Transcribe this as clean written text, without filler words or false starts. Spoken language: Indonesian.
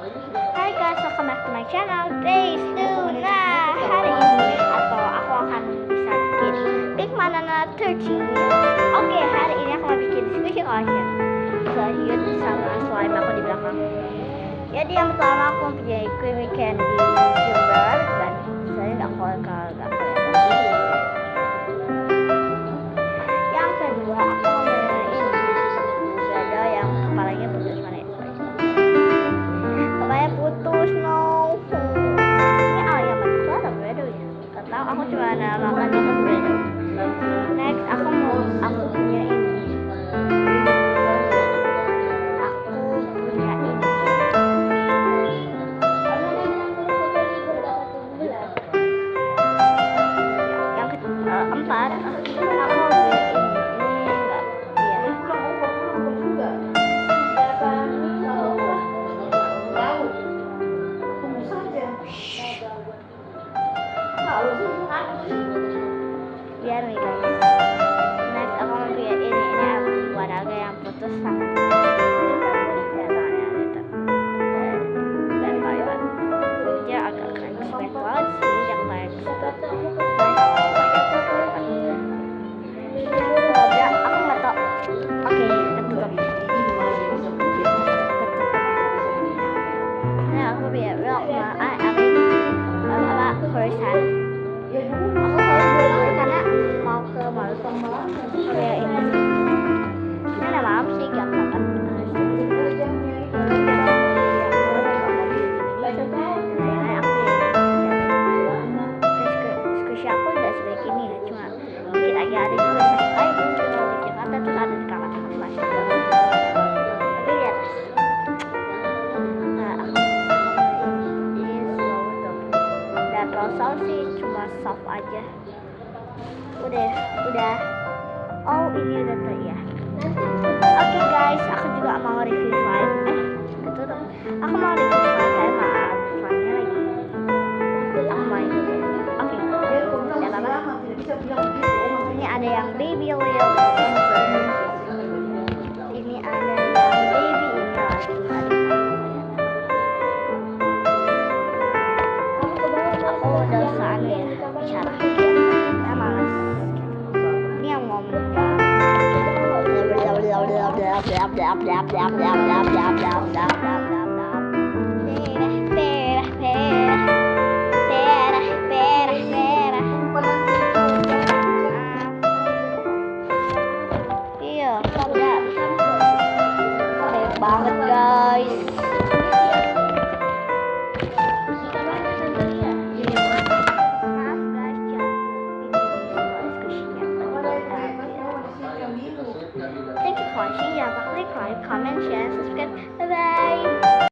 Hai guys, welcome back to my channel. Days to nah hari ini atau aku akan bisa bikin Big Banana 13. Oke, hari ini aku mau bikin squishy collection. Selanjut sama slime aku di belakang. Jadi yang pertama aku mempunyai creamy candy sugar dan saya nggak kelihatan. Yang kedua aku mempunyai ini ada yang kepalanya putus mana ya? Kepalanya putus no. Ini ayam atau apa bedo ya? Gak tahu, aku cuma makan itu bedo. Next aku punya ini. Empat aku beli ini enggak iya biar nih guys. Next aku mau beli ini warna yang putus sama dan kayak dia agak keren banget sih yang kayak Koresan. Aku selalu karena mau ke mall kayak ini. Ini ada malam sih gak makan. Squishy aku udah sebaik ini ya, cuma dikit aja ada juga kayak di Jakarta terus ada di kamar aku masih. Tapi di atas. Rosal sih cuma soft aja. Udah. Oh ini udah tuh ya. Oke guys, aku juga mau review slime. Ketutup. Aku mau review slime kayak maaf slime-nya lagi. Aku main. Oke. Udah lama. Ini ada yang baby oil. Ini ada yang baby ini lagi. Aku udah usah ya bicara, saya malas. Ini yang mau iya, baik banget guys. Thank you for watching. Jangan lupa klik like, comment, share, subscribe. Bye bye.